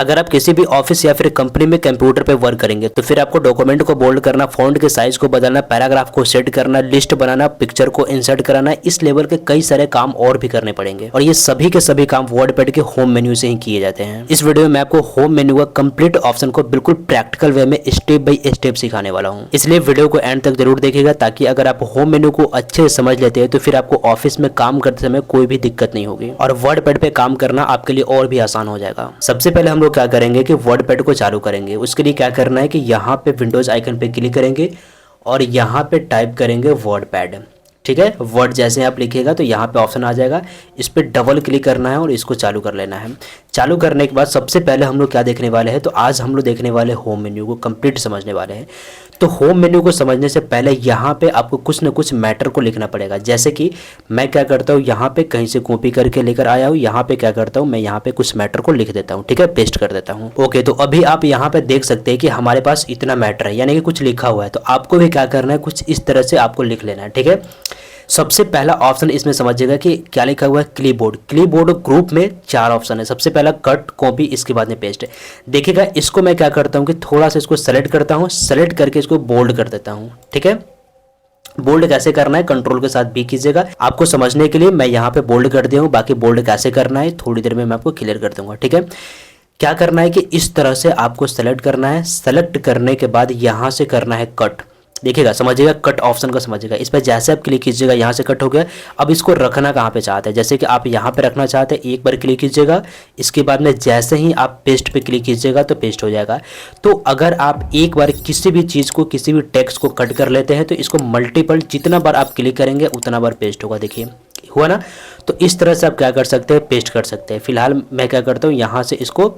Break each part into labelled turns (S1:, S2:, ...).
S1: अगर आप किसी भी ऑफिस या फिर कंपनी में कंप्यूटर पे वर्क करेंगे तो फिर आपको डॉक्यूमेंट को बोल्ड करना, फॉन्ट के साइज को बदलना, पैराग्राफ को सेट करना, लिस्ट बनाना, पिक्चर को इंसर्ट कराना, इस लेवल के कई सारे काम और भी करने पड़ेंगे और ये सभी के सभी काम वर्डपैड के होम मेन्यू से ही किए जाते हैं। इस वीडियो में मैं आपको होम मेन्यू का कंप्लीट ऑप्शन को बिल्कुल प्रैक्टिकल वे में स्टेप बाय स्टेप सिखाने वाला हूँ, इसलिए वीडियो को एंड तक जरूर देखिएगा ताकि अगर आप होम मेन्यू को अच्छे से समझ लेते हैं तो फिर आपको ऑफिस में काम करते समय कोई भी दिक्कत नहीं होगी और वर्डपैड पे काम करना आपके लिए और भी आसान हो जाएगा। सबसे पहले हम लोग क्या करेंगे कि वर्डपैड को चालू करेंगे। उसके लिए क्या करना है कि यहाँ पे विंडोज आइकन पे क्लिक करेंगे और यहाँ पे टाइप करेंगे वर्डपैड। ठीक है, वर्ड जैसे आप लिखिएगा तो यहाँ पे ऑप्शन आ जाएगा, इस पर डबल क्लिक करना है और इसको चालू कर लेना है। चालू करने के बाद सबसे पहले हम लोग क्या देखने वाले हैं, तो आज हम लोग देखने वाले होम मेन्यू को कंप्लीट समझने वाले हैं। तो होम मेन्यू को समझने से पहले यहाँ पे आपको कुछ न कुछ मैटर को लिखना पड़ेगा। जैसे कि मैं क्या करता हूँ, यहाँ पे कहीं से कॉपी करके लेकर आया हूँ, यहाँ पे क्या करता हूँ, मैं यहाँ पे कुछ मैटर को लिख देता हूँ। ठीक है, पेस्ट कर देता हूँ। ओके, तो अभी आप यहाँ पे देख सकते हैं कि हमारे पास इतना मैटर है, यानी कि कुछ लिखा हुआ है। तो आपको भी क्या करना है, कुछ इस तरह से आपको लिख लेना है। ठीक है, सबसे पहला ऑप्शन इसमें समझिएगा कि क्या लिखा हुआ है, क्लिपबोर्ड। क्लिपबोर्ड ग्रुप में 4 ऑप्शन है। सबसे पहला कट, कॉपी, इसके बाद में पेस्ट। देखिएगा, इसको मैं क्या करता हूँ कि थोड़ा सा इसको सेलेक्ट करता हूँ, सेलेक्ट करके इसको बोल्ड कर देता हूँ। ठीक है, बोल्ड कैसे करना है, कंट्रोल के साथ भी कीजिएगा। आपको समझने के लिए मैं यहाँ पे बोल्ड कर दिया हूँ, बाकी बोल्ड कैसे करना है थोड़ी देर में मैं आपको क्लियर कर दूंगा। ठीक है, क्या करना है कि इस तरह से आपको सेलेक्ट करना है। सेलेक्ट करने के बाद यहाँ से करना है कट। देखिएगा, समझिएगा, कट ऑप्शन का समझिएगा। इस पर जैसे आप क्लिक कीजिएगा यहाँ से कट हो गया। अब इसको रखना कहाँ पे चाहते हैं, जैसे कि आप यहाँ पे रखना चाहते हैं, एक बार क्लिक कीजिएगा। इसके बाद में जैसे ही आप पेस्ट पे क्लिक कीजिएगा तो पेस्ट हो जाएगा। तो अगर आप एक बार किसी भी चीज़ को, किसी भी टेक्स्ट को कट कर लेते हैं तो इसको मल्टीपल जितना बार आप क्लिक करेंगे उतना बार पेस्ट होगा। देखिए, हुआ ना। तो इस तरह से आप क्या कर सकते हैं, पेस्ट कर सकते हैं। फिलहाल मैं क्या करता हूँ, यहाँ से इसको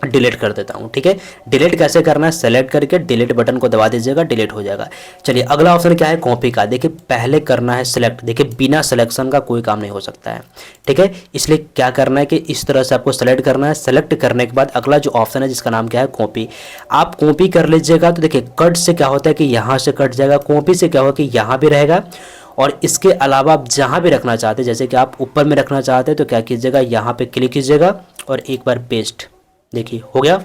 S1: डिलीट कर देता हूं। ठीक है, डिलीट कैसे करना है, सेलेक्ट करके डिलीट बटन को दबा दीजिएगा, डिलीट हो जाएगा। चलिए, अगला ऑप्शन क्या है, कॉपी का। देखिए, पहले करना है सेलेक्ट। देखिए, बिना सिलेक्शन का कोई काम नहीं हो सकता है। ठीक है, इसलिए क्या करना है कि इस तरह से आपको सेलेक्ट करना है। सेलेक्ट करने के बाद अगला जो ऑप्शन है जिसका नाम क्या है, कॉपी। आप कॉपी कर लीजिएगा। तो देखिए, कट से क्या होता है कि यहाँ से कट जाएगा, कॉपी से क्या होगा कि यहाँ भी रहेगा। और इसके अलावा आप जहाँ भी रखना चाहते हैं, जैसे कि आप ऊपर में रखना चाहते हैं तो क्या कीजिएगा, यहाँ पे क्लिक कीजिएगा और एक बार पेस्ट। देखिए, हो गया।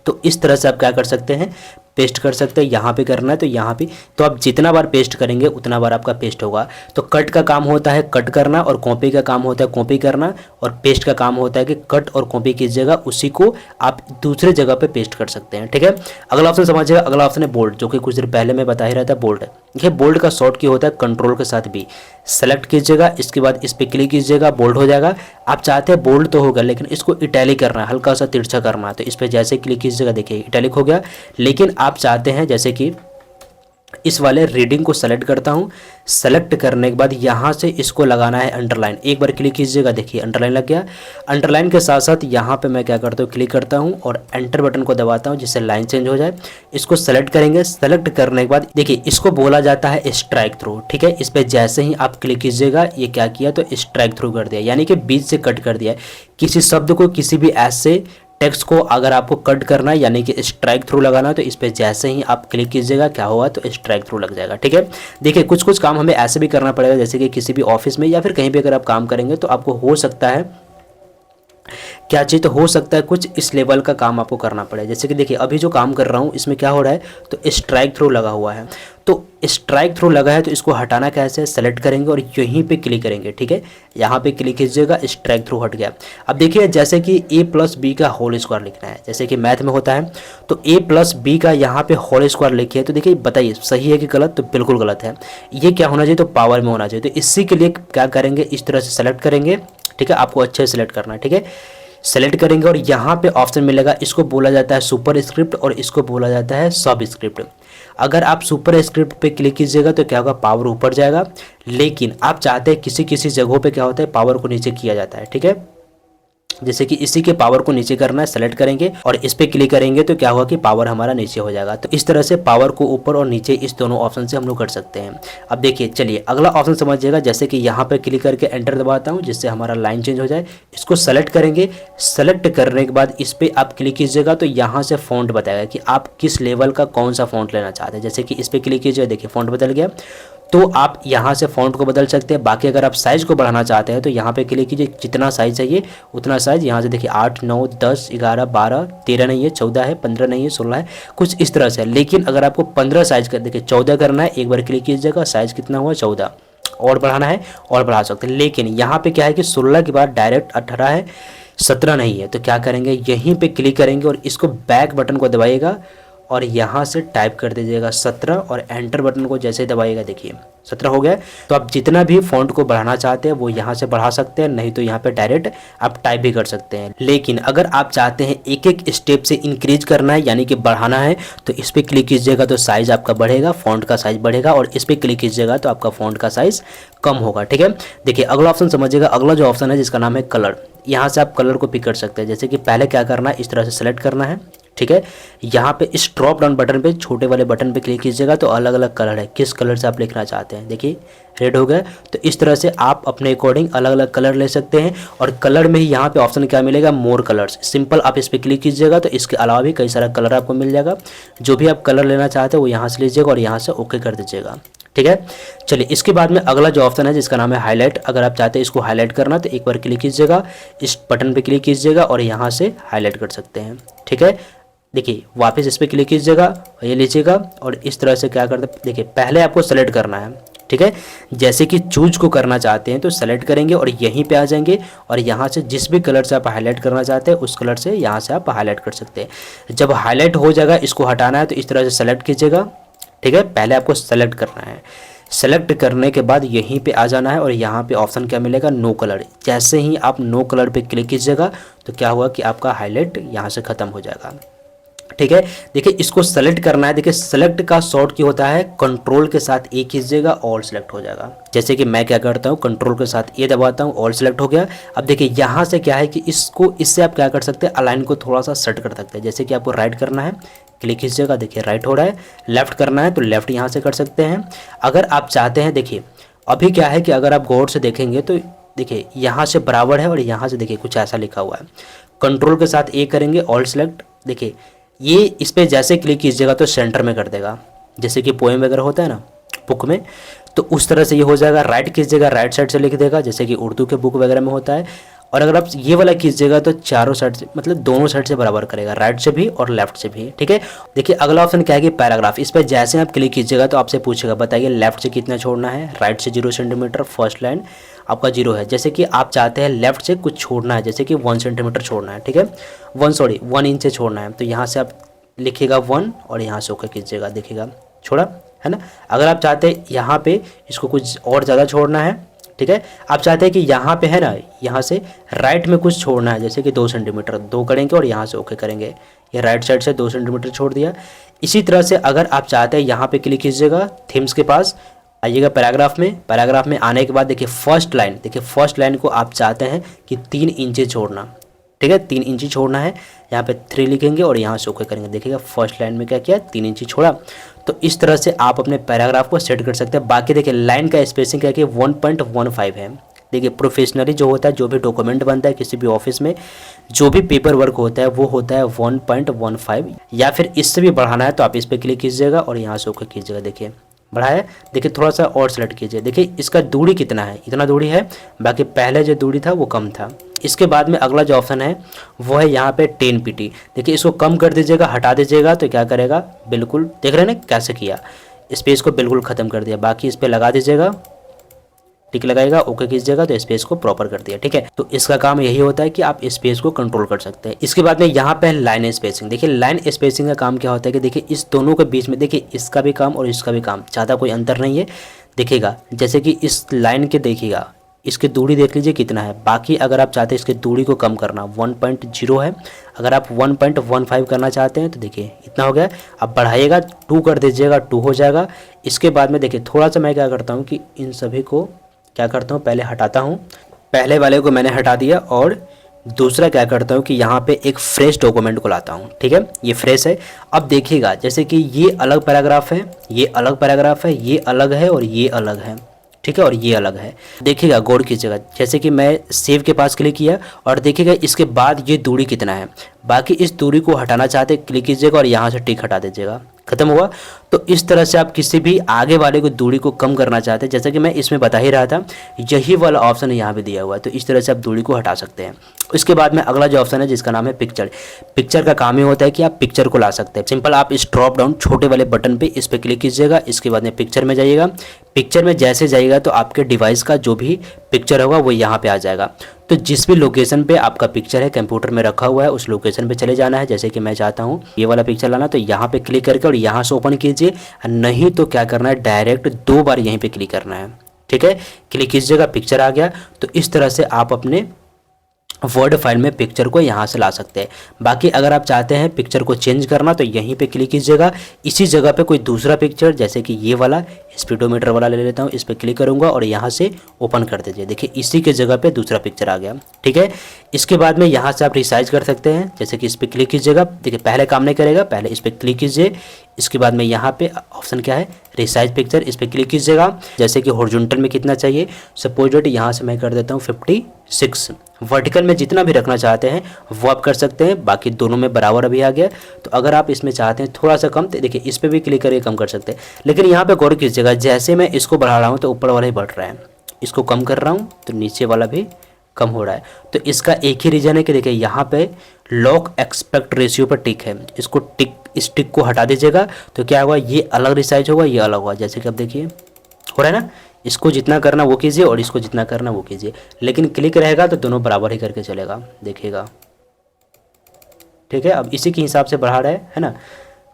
S1: तो इस तरह से आप क्या कर सकते हैं, पेस्ट कर सकते हैं। यहाँ पे करना है तो यहाँ पे, तो आप जितना बार पेस्ट करेंगे उतना बार आपका पेस्ट होगा। तो कट का काम होता है कट करना, और कॉपी का काम होता है कॉपी करना, और पेस्ट का काम होता है कि कट और कॉपी कीजिएगा, उसी को आप दूसरे जगह पे पेस्ट कर सकते हैं। ठीक है, अगला ऑप्शन समझिएगा। अगला ऑप्शन है बोल्ड, जो कि कुछ देर पहले मैं बता ही रहा था, बोल्ड। देखिए, बोल्ड का शॉर्ट की होता है कंट्रोल के साथ भी। सेलेक्ट कीजिएगा, इसके बाद इस पर क्लिक कीजिएगा, बोल्ड हो जाएगा। आप चाहते हैं बोल्ड तो होगा, लेकिन इसको इटैलिक करना है, हल्का सा तिरछा करना है। तो इस पर जैसे क्लिक कीजिएगा, देखिए इटैलिक हो गया। लेकिन आप चाहते हैं जैसे कि इस वाले रीडिंग को सेलेक्ट करता हूं। सेलेक्ट करने के बाद यहां से इसको लगाना है अंडरलाइन। एक बार क्लिक कीजिएगा, देखिए अंडरलाइन लग गया। अंडरलाइन के साथ साथ यहां पे मैं क्या करता हूं, क्लिक करता हूं और एंटर बटन को दबाता हूं जिससे लाइन चेंज हो जाए। इसको सेलेक्ट करेंगे। सेलेक्ट करने के बाद देखिए, इसको बोला जाता है स्ट्राइक थ्रू। ठीक है, इस पर जैसे ही आप क्लिक कीजिएगा, ये क्या किया तो स्ट्राइक थ्रू कर दिया, यानी कि बीच से कट कर दिया। किसी शब्द को, किसी भी ऐसे टेक्स्ट को अगर आपको कट करना है, यानी कि स्ट्राइक थ्रू लगाना है, तो इस पर जैसे ही आप क्लिक कीजिएगा क्या होगा तो स्ट्राइक थ्रू लग जाएगा। ठीक है, देखिए, कुछ कुछ काम हमें ऐसे भी करना पड़ेगा, जैसे कि किसी भी ऑफिस में या फिर कहीं भी अगर आप काम करेंगे तो आपको हो सकता है क्या चीज़, तो हो सकता है कुछ इस लेवल का काम आपको करना पड़े। जैसे कि देखिए, अभी जो काम कर रहा हूँ इसमें क्या हो रहा है, तो स्ट्राइक थ्रू लगा हुआ है। तो स्ट्राइक थ्रू लगा है तो इसको हटाना कैसे, सेलेक्ट करेंगे और यहीं पे क्लिक करेंगे। ठीक है, यहाँ पे क्लिक कीजिएगा, स्ट्राइक थ्रू हट गया। अब देखिए, जैसे कि a+b का होल स्क्वायर लिखना है, जैसे कि मैथ में होता है, तो a+b का यहाँ पे होल स्क्वायर लिखिए। तो देखिए, बताइए सही है कि गलत, तो बिल्कुल गलत है। ये क्या होना चाहिए, तो पावर में होना चाहिए। तो इसी के लिए क्या करेंगे, इस तरह से सेलेक्ट करेंगे। ठीक है, आपको अच्छे से सेलेक्ट करना है। ठीक है, सेलेक्ट करेंगे और यहाँ पे ऑप्शन मिलेगा, इसको बोला जाता है सुपर स्क्रिप्ट और इसको बोला जाता है सब स्क्रिप्ट। अगर आप सुपर स्क्रिप्ट पे क्लिक कीजिएगा तो क्या होगा, पावर ऊपर जाएगा। लेकिन आप चाहते हैं किसी किसी जगहों पे क्या होता है, पावर को नीचे किया जाता है। ठीक है, जैसे कि इसी के पावर को नीचे करना है, सेलेक्ट करेंगे और इस पे क्लिक करेंगे तो क्या होगा कि पावर हमारा नीचे हो जाएगा। तो इस तरह से पावर को ऊपर और नीचे इस दोनों ऑप्शन से हम लोग कर सकते हैं। अब देखिए, चलिए अगला ऑप्शन समझिएगा। जैसे कि यहाँ पे क्लिक करके एंटर दबाता हूँ जिससे हमारा लाइन चेंज हो जाए। इसको सेलेक्ट करेंगे। सेलेक्ट करने के बाद इस पर आप क्लिक कीजिएगा तो यहाँ से फॉन्ट बताएगा कि आप किस लेवल का कौन सा फॉन्ट लेना चाहते हैं। जैसे कि इस पर क्लिक कीजिएगा, देखिए फॉन्ट बदल गया। तो आप यहाँ से फ़ॉन्ट को बदल सकते हैं। बाकी अगर आप साइज़ को बढ़ाना चाहते हैं तो यहाँ पे क्लिक कीजिए, जितना साइज़ चाहिए उतना साइज़। यहाँ से देखिए 8, 9, 10, 11, 12, 13 नहीं है, 14 है, 15 नहीं है, 16 है, कुछ इस तरह से। लेकिन अगर आपको 15 साइज़ कर देखिए 14 करना है, एक बार क्लिक कीजिएगा, साइज़ कितना हुआ 14, और बढ़ाना है और बढ़ा सकते हैं। लेकिन यहाँ पे क्या है कि 16 के बाद डायरेक्ट 18 है, 17 नहीं है। तो क्या करेंगे, यहीं पे क्लिक करेंगे और इसको बैक बटन को दबाइएगा और यहाँ से टाइप कर दीजिएगा 17 और एंटर बटन को जैसे ही दबाइएगा देखिए 17 हो गया। तो आप जितना भी फ़ॉन्ट को बढ़ाना चाहते हैं वो यहाँ से बढ़ा सकते हैं, नहीं तो यहाँ पे डायरेक्ट आप टाइप भी कर सकते हैं। लेकिन अगर आप चाहते हैं एक एक स्टेप से इंक्रीज करना है यानी कि बढ़ाना है, तो इस पर क्लिक कीजिएगा तो साइज़ आपका बढ़ेगा, फ़ॉन्ट का साइज़ बढ़ेगा, और इस पर क्लिक कीजिएगा तो आपका फ़ॉन्ट का साइज़ कम होगा। ठीक है, देखिए अगला ऑप्शन समझिएगा। अगला जो ऑप्शन है जिसका नाम है कलर, यहाँ से आप कलर को पिक कर सकते हैं। जैसे कि पहले क्या करना है, इस तरह से सेलेक्ट करना है। ठीक है, यहाँ पे इस ड्रॉप डाउन बटन पे, छोटे वाले बटन पे क्लिक कीजिएगा तो अलग अलग कलर है, किस कलर से आप लिखना चाहते हैं। देखिए रेड हो गया। तो इस तरह से आप अपने अकॉर्डिंग अलग अलग कलर ले सकते हैं। और कलर में ही यहाँ पे ऑप्शन क्या मिलेगा, मोर कलर्स। सिंपल आप इस पर क्लिक कीजिएगा तो इसके अलावा भी कई सारा कलर आपको मिल जाएगा। जो भी आप कलर लेना चाहते हैं वो यहाँ से लीजिएगा और यहाँ से ओके कर दीजिएगा। ठीक है, चलिए इसके बाद में अगला जो ऑप्शन है जिसका नाम है हाईलाइट। अगर आप चाहते हैं इसको हाईलाइट करना तो एक बार क्लिक कीजिएगा, इस बटन पे क्लिक कीजिएगा और यहाँ से हाईलाइट कर सकते हैं। ठीक है, देखिए वापस इस पर क्लिक कीजिएगा, ये लीजिएगा और इस तरह से क्या करते हैं, देखिए पहले आपको सेलेक्ट करना है। ठीक है, जैसे कि चूज को करना चाहते हैं तो सेलेक्ट करेंगे और यहीं पे आ जाएंगे और यहाँ से जिस भी कलर से आप हाईलाइट करना चाहते हैं उस कलर से यहाँ से आप हाईलाइट कर सकते हैं। जब हाईलाइट हो जाएगा, इसको हटाना है तो इस तरह से सेलेक्ट कीजिएगा। ठीक है, पहले आपको सेलेक्ट करना है। सेलेक्ट करने के बाद यहीं पे आ जाना है और यहाँ पे ऑप्शन क्या मिलेगा, नो कलर। जैसे ही आप नो कलर पे क्लिक कीजिएगा तो क्या हुआ कि आपका हाईलाइट यहाँ से ख़त्म हो जाएगा। ठीक है, देखिए इसको सेलेक्ट करना है। देखिए सेलेक्ट का शॉर्ट की होता है, कंट्रोल के साथ ए कीजिएगा, ऑल सेलेक्ट हो जाएगा। जैसे कि मैं क्या करता हूँ, कंट्रोल के साथ ए दबाता हूँ, ऑल सेलेक्ट हो गया। अब देखिए यहाँ से क्या है कि इससे आप क्या कर सकते हैं, अलाइन को थोड़ा सा सेट कर सकते हैं। जैसे कि आपको राइट करना है, क्लिक कीजिएगा, देखिए राइट हो रहा है। लेफ्ट करना है तो लेफ्ट यहाँ से कर सकते हैं। अगर आप चाहते हैं, देखिए अभी क्या है कि अगर आप गौर से देखेंगे तो देखिए यहाँ से बराबर है और यहाँ से देखिए कुछ ऐसा लिखा हुआ है। कंट्रोल के साथ ए करेंगे, ऑल सेलेक्ट, देखिए ये इस पर जैसे क्लिक कीजिएगा तो सेंटर में कर देगा। जैसे कि पोएम वगैरह होता है ना बुक में, तो उस तरह से ये हो जाएगा। राइट कीजिएगा, राइट साइड से लिख देगा, जैसे कि उर्दू के बुक वगैरह में होता है। और अगर आप ये वाला कीजिएगा तो चारों साइड से, मतलब दोनों साइड से बराबर करेगा, राइट से भी और लेफ्ट से भी। ठीक है, देखिए अगला ऑप्शन क्या है कि पैराग्राफ। इस पर जैसे आप क्लिक कीजिएगा तो आपसे पूछेगा, बताइए लेफ्ट से कितना छोड़ना है, राइट से 0 सेंटीमीटर, फर्स्ट लाइन आपका 0 है। जैसे कि आप चाहते हैं लेफ्ट से कुछ छोड़ना है, जैसे कि 1 सेंटीमीटर छोड़ना है। ठीक है, 1 इंच से छोड़ना है, तो यहाँ से आप लिखिएगा 1 और यहाँ से ओके कीजिएगा, देखिएगा छोड़ा है ना। अगर आप चाहते हैं यहाँ पे इसको कुछ और ज़्यादा छोड़ना है, ठीक है, आप चाहते हैं कि यहाँ पे है ना, यहाँ से राइट में कुछ छोड़ना है, जैसे कि 2 सेंटीमीटर, 2 करेंगे और यहाँ से ओके करेंगे। ये राइट साइड से 2 सेंटीमीटर छोड़ दिया। इसी तरह से अगर आप चाहते हैं यहाँ पे क्लिक कीजिएगा, थीम्स के पास आइएगा, पैराग्राफ में। पैराग्राफ में आने के बाद देखिए फर्स्ट लाइन, देखिए फर्स्ट लाइन को आप चाहते हैं कि 3 इंच छोड़ना। ठीक है, 3 इंची छोड़ना है, यहाँ पे 3 लिखेंगे और यहाँ से ओके करेंगे। देखिएगा फर्स्ट लाइन में क्या किया, 3 इंची छोड़ा। तो इस तरह से आप अपने पैराग्राफ को सेट कर सकते हैं। बाकी देखिए लाइन का स्पेसिंग क्या है, 1.15 है। देखिए प्रोफेशनली जो होता है, जो भी डॉक्यूमेंट बनता है किसी भी ऑफिस में, जो भी पेपर वर्क होता है वो होता है 1.15, या फिर इससे भी बढ़ाना है तो आप इस पर क्लिक कीजिएगा और यहाँ से ओके कीजिएगा। देखिए बढ़ाया, देखिए थोड़ा सा और सेलेक्ट कीजिए। देखिए इसका दूरी कितना है, इतना दूरी है, बाकी पहले जो दूरी था वो कम था। इसके बाद में अगला जो ऑप्शन है वो है यहाँ पे 10 pt। देखिए इसको कम कर दीजिएगा, हटा दीजिएगा तो क्या करेगा, बिल्कुल देख रहे हैं ना कैसे किया, स्पेस को बिल्कुल ख़त्म कर दिया। बाकी इस पर लगा दीजिएगा, टिक लगाएगा, ओके कीजिएगा तो स्पेस को प्रॉपर कर दिया। ठीक है, तो इसका काम यही होता है कि आप स्पेस को कंट्रोल कर सकते हैं। इसके बाद में यहाँ पे लाइन स्पेसिंग। देखिए लाइन स्पेसिंग का काम क्या होता है कि देखिए इस दोनों के बीच में, देखिए इसका भी काम और इसका भी काम, ज़्यादा कोई अंतर नहीं है। देखिएगा जैसे कि इस लाइन के, देखिएगा इसकी दूरी देख लीजिए कितना है। बाकी अगर आप चाहते हैं इसकी दूरी को कम करना, 1.0 है। अगर आप 1.15 करना चाहते हैं तो देखिए इतना हो गया। अब बढ़ाइएगा, 2 कर दीजिएगा, 2 हो जाएगा। इसके बाद में देखिए थोड़ा सा मैं क्या करता हूँ कि इन सभी को क्या करता हूँ, पहले हटाता हूँ। पहले वाले को मैंने हटा दिया और दूसरा क्या करता हूँ कि यहाँ पे एक फ्रेश डॉक्यूमेंट को लाता हूँ। ठीक है, ये फ्रेश है। अब देखिएगा जैसे कि ये अलग पैराग्राफ है, ये अलग पैराग्राफ है, ये अलग है और ये अलग है। ठीक है, और ये अलग है। देखिएगा गौर कीजिएगा, जैसे कि मैं सेव के पास क्लिक किया और देखिएगा इसके बाद ये दूरी कितना है। बाकी इस दूरी को हटाना चाहते क्लिक कीजिएगा और यहाँ से टिक हटा दीजिएगा। खत्म हुआ। तो इस तरह से आप किसी भी आगे वाले को दूरी को कम करना चाहते हैं, जैसा कि मैं इसमें बता ही रहा था, यही वाला ऑप्शन यहाँ पे दिया हुआ है। तो इस तरह से आप दूरी को हटा सकते हैं। इसके बाद में अगला जो ऑप्शन है जिसका नाम है पिक्चर। पिक्चर का काम ही होता है कि आप पिक्चर को ला सकते हैं। सिंपल आप इस ड्रॉप डाउन छोटे वाले बटन पे इस पर क्लिक कीजिएगा। इसके बाद में पिक्चर में जाइएगा। पिक्चर में जैसे जाइएगा तो आपके डिवाइस का जो भी पिक्चर होगा वो यहाँ पे आ जाएगा। तो जिस भी लोकेशन पे आपका पिक्चर है कंप्यूटर में रखा हुआ है उस लोकेशन पे चले जाना है। जैसे कि मैं चाहता हूँ ये वाला पिक्चर लाना, तो यहाँ पे क्लिक करके और यहाँ से ओपन कीजिए, नहीं तो क्या करना है डायरेक्ट 2 बार यहीं पे क्लिक करना है। ठीक है, क्लिक कीजिएगा, पिक्चर आ गया। तो इस तरह से आप अपने वर्ड फाइल में पिक्चर को यहाँ से ला सकते हैं। बाकी अगर आप चाहते हैं पिक्चर को चेंज करना तो यहीं पे क्लिक कीजिएगा। इसी जगह पे कोई दूसरा पिक्चर जैसे कि ये वाला स्पीडोमीटर वाला ले लेता हूँ, इस पर क्लिक करूँगा और यहाँ से ओपन कर दीजिए। देखिए इसी के जगह पे दूसरा पिक्चर आ गया। ठीक है, इसके बाद में यहाँ से आप रिसाइज कर सकते हैं। जैसे कि इस पर क्लिक कीजिएगा, देखिए पहले काम नहीं करेगा, पहले इस पर क्लिक कीजिए। इसके बाद में यहाँ पे ऑप्शन क्या है रिसाइज पिक्चर, इस पर क्लिक कीजिएगा। जैसे कि हॉरिजॉन्टल में कितना चाहिए, सपोज डेट यहाँ से मैं कर देता हूँ 56। वर्टिकल में जितना भी रखना चाहते हैं वो आप कर सकते हैं। बाकी दोनों में बराबर अभी आ गया। तो अगर आप इसमें चाहते हैं थोड़ा सा कम, तो देखिए इस पर भी क्लिक करके कम कर सकते हैं। लेकिन यहाँ पे गौर कीजिएगा, जैसे मैं इसको बढ़ा रहा हूँ तो ऊपर वाला ही बढ़ रहा है, इसको कम कर रहा हूँ तो नीचे वाला भी कम हो रहा है। तो इसका एक ही रीज़न है कि देखिए यहाँ पे लॉक एक्सपेक्ट रेशियो पर टिक है, इसको टिक, इस टिक को हटा दीजिएगा तो क्या होगा, ये अलग रिसाइज होगा, ये अलग होगा। जैसे कि आप देखिए हो रहा है ना, इसको जितना करना वो कीजिए और इसको जितना करना वो कीजिए, लेकिन क्लिक रहेगा तो दोनों बराबर ही करके चलेगा, देखिएगा। ठीक है, अब इसी के हिसाब से बढ़ा रहा है ना,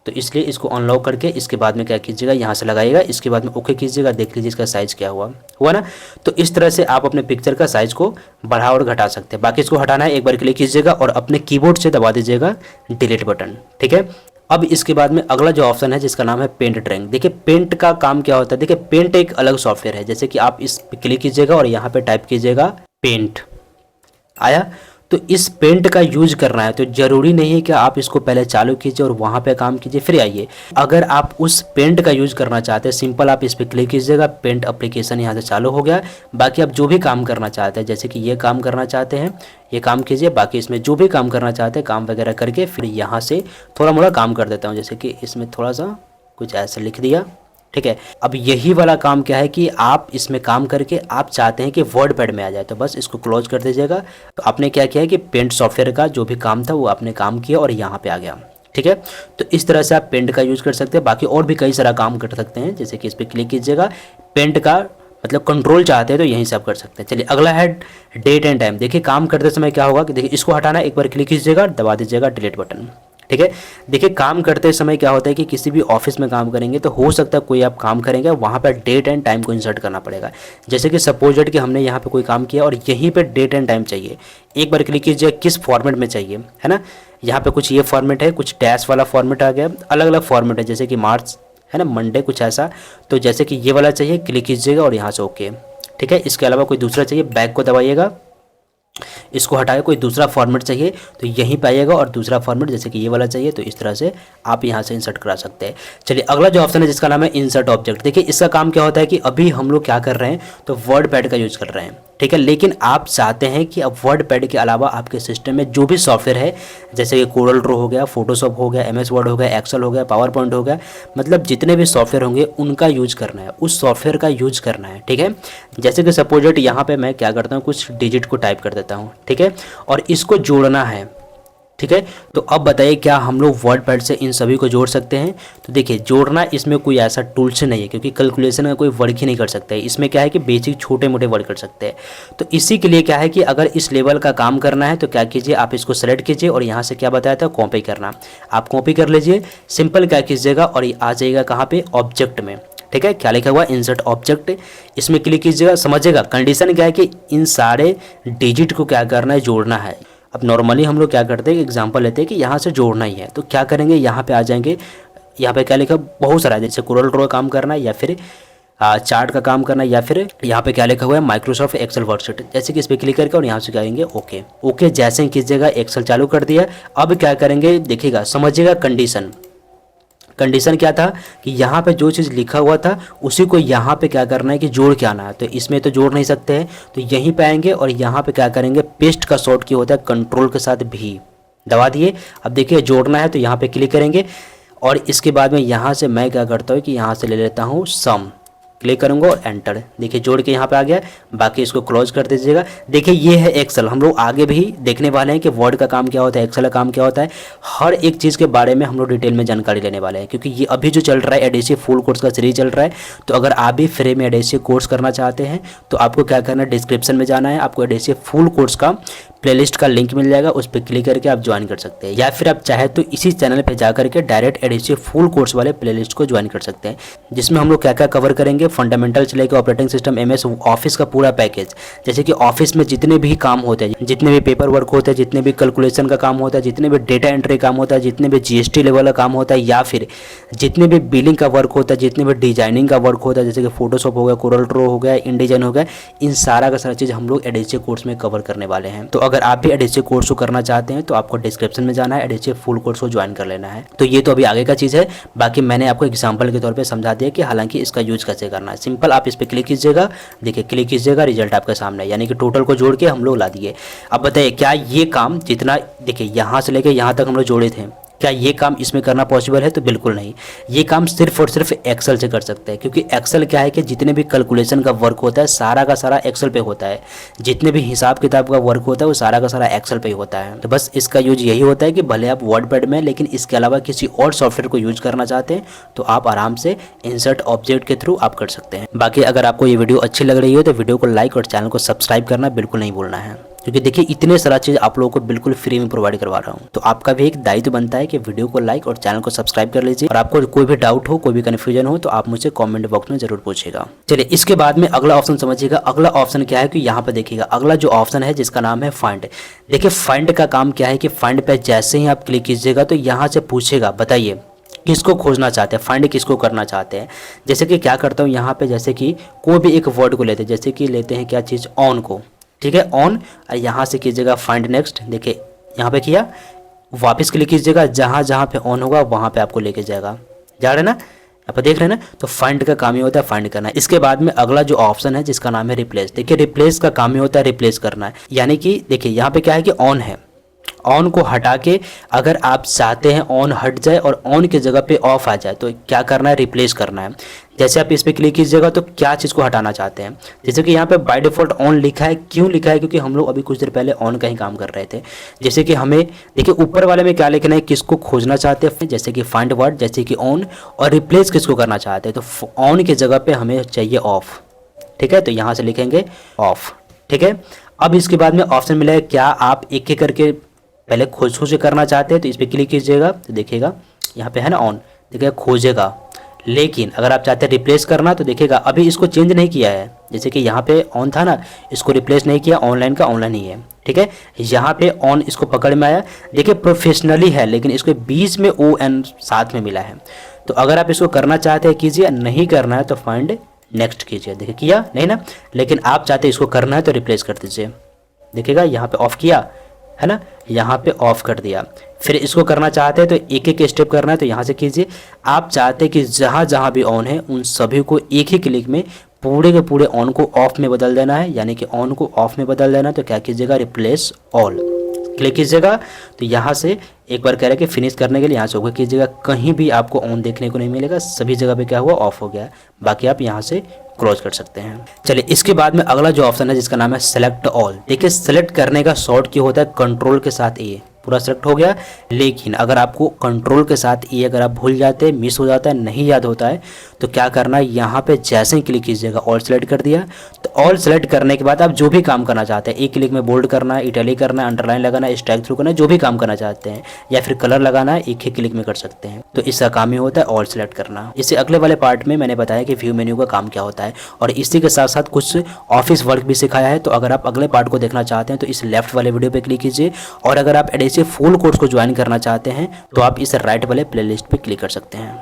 S1: तो इसलिए इसको अनलॉक करके इसके बाद में क्या कीजिएगा, यहाँ से लगाइएगा। इसके बाद में ओके कीजिएगा, देख लीजिए इसका साइज़ क्या हुआ ना। तो इस तरह से आप अपने पिक्चर का साइज़ को बढ़ा और घटा सकते हैं। बाकी इसको हटाना है, एक बार क्लिक कीजिएगा और अपने कीबोर्ड से दबा दीजिएगा डिलीट बटन। ठीक है, अब इसके बाद में अगला जो ऑप्शन है जिसका नाम है पेंट ड्राइंग। देखिए पेंट का काम क्या होता है, देखिए पेंट एक अलग सॉफ्टवेयर है। जैसे कि आप इस पे क्लिक कीजिएगा और यहाँ पे टाइप कीजिएगा पेंट, आया। तो इस पेंट का यूज करना है तो ज़रूरी नहीं है कि आप इसको पहले चालू कीजिए और वहाँ पे काम कीजिए फिर आइए। अगर आप उस पेंट का यूज करना चाहते हैं, सिंपल आप इस पर क्लिक कीजिएगा, पेंट एप्लीकेशन यहाँ से चालू हो गया। बाकी आप जो भी काम करना चाहते हैं, जैसे कि ये काम करना चाहते हैं ये काम कीजिए। बाकी इसमें जो भी काम करना चाहते हैं काम वगैरह करके फिर यहाँ से थोड़ा मोड़ा काम कर देता हूँ। जैसे कि इसमें थोड़ा सा कुछ ऐसा लिख दिया। ठीक है, अब यही वाला काम क्या है कि आप इसमें काम करके आप चाहते हैं कि वर्ड पैड में आ जाए, तो बस इसको क्लोज कर दीजिएगा। तो आपने क्या किया है कि पेंट सॉफ्टवेयर का जो भी काम था वो आपने काम किया और यहाँ पे आ गया। ठीक है, तो इस तरह से आप पेंट का यूज़ कर सकते हैं। बाकी और भी कई सारा काम कर सकते हैं, जैसे कि इस पर क्लिक कीजिएगा, पेंट का मतलब कंट्रोल चाहते हैं तो यहीं से आप कर सकते हैं। चलिए अगला है डेट एंड टाइम। देखिए काम करते समय क्या होगा कि देखिए इसको हटाना है, एक बार क्लिक कीजिएगा, दबा दीजिएगा डिलीट बटन। ठीक है, देखिए काम करते समय क्या होता है कि किसी भी ऑफिस में काम करेंगे तो हो सकता है कोई आप काम करेंगे वहाँ पर डेट एंड टाइम को इंसर्ट करना पड़ेगा। जैसे कि सपोज डेट कि हमने यहाँ पे कोई काम किया और यहीं पे डेट एंड टाइम चाहिए, एक बार क्लिक कीजिए किस फॉर्मेट में चाहिए, है ना। यहाँ पे कुछ ये फॉर्मेट है, कुछ डैश वाला फॉर्मेट आ गया, अलग अलग फॉर्मेट है, जैसे कि मार्च है ना, मंडे कुछ ऐसा। तो जैसे कि ये वाला चाहिए, क्लिक कीजिएगा और यहाँ से ओके। ठीक है, इसके अलावा कोई दूसरा चाहिए, बैक को दबाइएगा, इसको हटाए, कोई दूसरा फॉर्मेट चाहिए तो यहीं पे आइएगा और दूसरा फॉर्मेट जैसे कि ये वाला चाहिए तो इस तरह से आप यहाँ से इंसर्ट करा सकते हैं। चलिए अगला जो ऑप्शन है जिसका नाम है इंसर्ट ऑब्जेक्ट। देखिए इसका काम क्या होता है कि अभी हम लोग क्या कर रहे हैं तो वर्ड पैड का यूज़ कर रहे हैं। ठीक है, लेकिन आप चाहते हैं कि अब वर्ड पैड के अलावा आपके सिस्टम में जो भी सॉफ्टवेयर है, जैसे कि कोरल ड्रॉ हो गया, फोटोशॉप हो गया, MS वर्ड हो गया, एक्सेल हो गया, पावर पॉइंट हो गया, मतलब जितने भी सॉफ्टवेयर होंगे उनका यूज करना है, उस सॉफ्टवेयर का यूज करना है। ठीक है, जैसे कि सपोज डेट यहाँ पे मैं क्या करता हूँ, कुछ डिजिट को टाइप कर देता हूँ। ठीक है, और इसको जोड़ना है। ठीक है, तो अब बताइए क्या हम लोग वर्ड पैड से इन सभी को जोड़ सकते हैं। तो देखिए जोड़ना इसमें कोई ऐसा टूल से नहीं है, क्योंकि कैलकुलेशन का कोई वर्क ही नहीं कर सकते हैं। इसमें क्या है कि बेसिक छोटे मोटे वर्क कर सकते हैं। तो इसी के लिए क्या है कि अगर इस लेवल का काम करना है तो क्या कीजिए, आप इसको सेलेक्ट कीजिए और यहाँ से क्या बताया था कॉपी करना, आप कॉपी कर लीजिए। सिंपल क्या कीजिएगा और ये आ जाएगा कहाँ पे, ऑब्जेक्ट में। ठीक है, क्या लिखा हुआ है इंसर्ट ऑब्जेक्ट, इसमें क्लिक कीजिएगा। समझिएगा कंडीशन क्या है कि इन सारे डिजिट को क्या करना है, जोड़ना है। अब नॉर्मली हम लोग क्या करते हैं, एग्जांपल लेते हैं कि यहाँ से जोड़ना ही है, तो क्या करेंगे, यहाँ पे आ जाएंगे। यहाँ पे क्या लिखा, बहुत सारा है, जैसे कोरल ड्रॉ काम करना है या फिर चार्ट का काम करना है, या फिर यहाँ पे क्या लिखा हुआ है माइक्रोसॉफ्ट एक्सेल वर्कशीट। जैसे कि इस पर क्लिक करके और यहाँ से करेंगे ओके। ओके जैसे ही कीजिएगा एक्सेल चालू कर दिया। अब क्या करेंगे देखिएगा, समझिएगा कंडीशन क्या था कि यहाँ पे जो चीज़ लिखा हुआ था उसी को यहाँ पे क्या करना है कि जोड़ के आना है। तो इसमें तो जोड़ नहीं सकते हैं, तो यहीं पे आएंगे और यहाँ पे क्या करेंगे, पेस्ट का शॉर्ट की होता है कंट्रोल के साथ भी दबा दिए। अब देखिए जोड़ना है तो यहाँ पे क्लिक करेंगे और इसके बाद में यहाँ से मैं क्या करता हूँ कि यहाँ से ले लेता हूँ सम, क्लिक करूंगा और एंटर। देखिए जोड़ के यहाँ पे आ गया। बाकी इसको क्लोज कर दीजिएगा। देखिए ये है एक्सेल। हम लोग आगे भी देखने वाले हैं कि वर्ड का काम क्या होता है, एक्सेल का काम क्या होता है। हर एक चीज़ के बारे में हम लोग डिटेल में जानकारी लेने वाले हैं, क्योंकि ये अभी जो चल रहा है एडीसी फुल कोर्स का सीरीज चल रहा है। तो अगर आप भी फ्री में एडीसी कोर्स करना चाहते हैं तो आपको क्या करना है, डिस्क्रिप्शन में जाना है, आपको एडीसी फुल कोर्स का प्लेलिस्ट का लिंक मिल जाएगा, उस पर क्लिक करके आप ज्वाइन कर सकते हैं। या फिर आप चाहे तो इसी चैनल पे जा करके डायरेक्ट एडीसी फुल कोर्स वाले प्लेलिस्ट को ज्वाइन कर सकते हैं, जिसमें हम लोग क्या क्या कवर करेंगे, फंडामेंटल से लेकर ऑपरेटिंग सिस्टम, एमएस ऑफिस का पूरा पैकेज। जैसे कि ऑफिस में जितने भी काम होते हैं, जितने भी पेपर वर्क होते हैं, जितने भी कैलकुलेशन का काम होता है, जितने भी डेटा एंट्री काम होता है, जितने भी जीएसटी लेवल का काम होता है, या फिर जितने भी बिलिंग का वर्क होता है, जितने भी डिजाइनिंग का वर्क होता है, जैसे कि फोटोशॉप हो गया, कोरल ड्रॉ हो गया, इंडिजाइन हो गया, इन सारा का सारा चीज़ हम लोग एडीसी कोर्स में कवर करने वाले हैं। तो अगर आप भी एडीसी कोर्स को करना चाहते हैं तो आपको डिस्क्रिप्शन में जाना है, एडीसी फुल कोर्स को ज्वाइन कर लेना है। तो ये तो अभी आगे का चीज़ है। बाकी मैंने आपको एग्जांपल के तौर पे समझा दिया कि हालांकि इसका यूज कैसे करना है। सिंपल आप इस पर क्लिक कीजिएगा, देखिए क्लिक कीजिएगा, रिजल्ट आपके सामने, यानी कि टोटल को जोड़ के हम लोग ला दिए। अब बताइए क्या ये काम जितना, देखिए यहाँ से लेके यहाँ तक हम लोग जोड़े थे, क्या ये काम इसमें करना पॉसिबल है? तो बिल्कुल नहीं। ये काम सिर्फ और सिर्फ एक्सेल से कर सकते हैं, क्योंकि एक्सेल क्या है कि जितने भी कैलकुलेशन का वर्क होता है सारा का सारा एक्सेल पे होता है। जितने भी हिसाब किताब का वर्क होता है वो सारा का सारा एक्सेल पे ही होता है। तो बस इसका यूज यही होता है कि भले आप वर्ड पैड में, लेकिन इसके अलावा किसी और सॉफ्टवेयर को यूज करना चाहते हैं तो आप आराम से इंसर्ट ऑब्जेक्ट के थ्रू आप कर सकते हैं। बाकी अगर आपको ये वीडियो अच्छी लग रही हो तो वीडियो को लाइक और चैनल को सब्सक्राइब करना बिल्कुल नहीं भूलना है, क्योंकि देखिए इतने सारा चीज़ आप लोगों को बिल्कुल फ्री में प्रोवाइड करवा रहा हूँ। तो आपका भी एक दायित्व बनता है कि वीडियो को लाइक और चैनल को सब्सक्राइब कर लीजिए। और आपको कोई भी डाउट हो, कोई भी कन्फ्यूजन हो तो आप मुझे कमेंट बॉक्स में जरूर पूछेगा। चलिए इसके बाद में अगला ऑप्शन समझिएगा। अगला ऑप्शन क्या है कि यहाँ पे देखिएगा, अगला जो ऑप्शन है जिसका नाम है फाइंड। देखिए फाइंड का काम क्या है कि फाइंड पे जैसे ही आप क्लिक कीजिएगा तो यहाँ से पूछेगा बताइए किसको खोजना चाहते हैं, फाइंड किसको करना चाहते हैं। जैसे कि क्या करता हूँ यहाँ पे, जैसे कि कोई भी एक वर्ड को लेते हैं, जैसे कि लेते हैं क्या चीज़, ऑन को, ठीक है, ऑन। और यहाँ से कीजिएगा फाइंड नेक्स्ट। देखिए यहाँ पे किया, वापस क्लिक कीजिएगा, जहाँ जहाँ पे ऑन होगा वहाँ पे आपको लेके जाएगा। जा रहे हैं ना, यहाँ पर देख रहे हैं ना। तो फाइंड का काम ही होता है फाइंड करना। इसके बाद में अगला जो ऑप्शन है जिसका नाम है रिप्लेस। देखिए रिप्लेस का काम ही होता है रिप्लेस करना है, यानी कि देखिए यहाँ पे क्या है कि ऑन है, ऑन को हटा के अगर आप चाहते हैं ऑन हट जाए और ऑन की जगह पे ऑफ आ जाए तो क्या करना है, रिप्लेस करना है। जैसे आप इस पर क्लिक कीजिएगा तो क्या चीज़ को हटाना चाहते हैं, जैसे कि यहाँ पे बाय डिफ़ॉल्ट ऑन लिखा है। क्यों लिखा है? क्योंकि हम लोग अभी कुछ देर पहले ऑन का ही काम कर रहे थे। जैसे कि हमें देखिए ऊपर वाले में क्या लिखना है, किसको खोजना चाहते हैं, जैसे कि फाइंड वर्ड, जैसे कि ऑन, और रिप्लेस किसको करना चाहते हैं तो ऑन की जगह पर हमें चाहिए ऑफ, ठीक है। तो यहाँ से लिखेंगे ऑफ, ठीक है। अब इसके बाद में ऑप्शन मिलेगा, क्या आप एक एक करके पहले खोज से करना चाहते हैं तो इस पर क्लिक कीजिएगा तो देखिएगा यहाँ पे है ना ऑन, देखिएगा खोजेगा। लेकिन अगर आप चाहते हैं रिप्लेस करना तो देखिएगा अभी इसको चेंज नहीं किया है, जैसे कि यहाँ पे ऑन था ना, इसको रिप्लेस नहीं किया, ऑनलाइन का ऑनलाइन ही है, ठीक है। यहाँ पे ऑन इसको पकड़ में आया, देखिए प्रोफेशनली है लेकिन इसके बीच में ON साथ में मिला है। तो अगर आप इसको करना चाहते हैं कीजिए, नहीं करना है तो फाइंड नेक्स्ट कीजिए। देखिए किया नहीं ना, लेकिन आप चाहते हैं इसको करना है तो रिप्लेस कर दीजिए। देखिएगा यहाँ पे ऑफ किया है ना, यहाँ पे ऑफ कर दिया। फिर इसको करना चाहते हैं तो एक एक स्टेप करना है तो यहाँ से कीजिए। आप चाहते हैं कि जहाँ जहाँ भी ऑन है उन सभी को एक ही क्लिक में पूरे के पूरे ऑन को ऑफ में बदल देना है, यानी कि ऑन को ऑफ में बदल देना है। तो क्या कीजिएगा, रिप्लेस ऑल क्लिक कीजिएगा। तो यहाँ से एक बार कह रहे हैं कि फिनिश करने के लिए यहाँ से ओके कीजिएगा। कहीं भी आपको ऑन देखने को नहीं मिलेगा, सभी जगह पे क्या हुआ, ऑफ हो गया। बाकी आप यहाँ से क्लोज कर सकते हैं। चलिए इसके बाद में अगला जो ऑप्शन है जिसका नाम है सेलेक्ट ऑल। देखिए सेलेक्ट करने का शॉर्ट की होता है कंट्रोल के साथ ए, पूरा सेलेक्ट हो गया। लेकिन अगर आपको कंट्रोल के साथ ए अगर आप भूल जाते हैं, मिस हो जाता है, नहीं याद होता है तो क्या करना है, यहाँ पे जैसे ही क्लिक कीजिएगा ऑल सेलेक्ट कर दिया। तो ऑल सेलेक्ट करने के बाद आप जो भी काम करना चाहते हैं, एक क्लिक में बोल्ड करना है, इटैलिक करना है, अंडरलाइन लगाना है, स्ट्राइक थ्रू करना है, जो भी काम करना चाहते हैं, या फिर कलर लगाना है, एक ही क्लिक में कर सकते हैं। तो इसका काम ही होता है ऑल सेलेक्ट करना। इससे अगले वाले पार्ट में मैंने बताया कि व्यू मेन्यू का काम क्या होता है, और इसी के साथ साथ कुछ ऑफिस वर्क भी सिखाया है। तो अगर आप अगले पार्ट को देखना चाहते हैं तो इस लेफ्ट वाले वीडियो पे क्लिक कीजिए, और अगर आप एडीसी फुल कोर्स को ज्वाइन करना चाहते हैं तो आप इस राइट वाले प्लेलिस्ट पे क्लिक कर सकते हैं।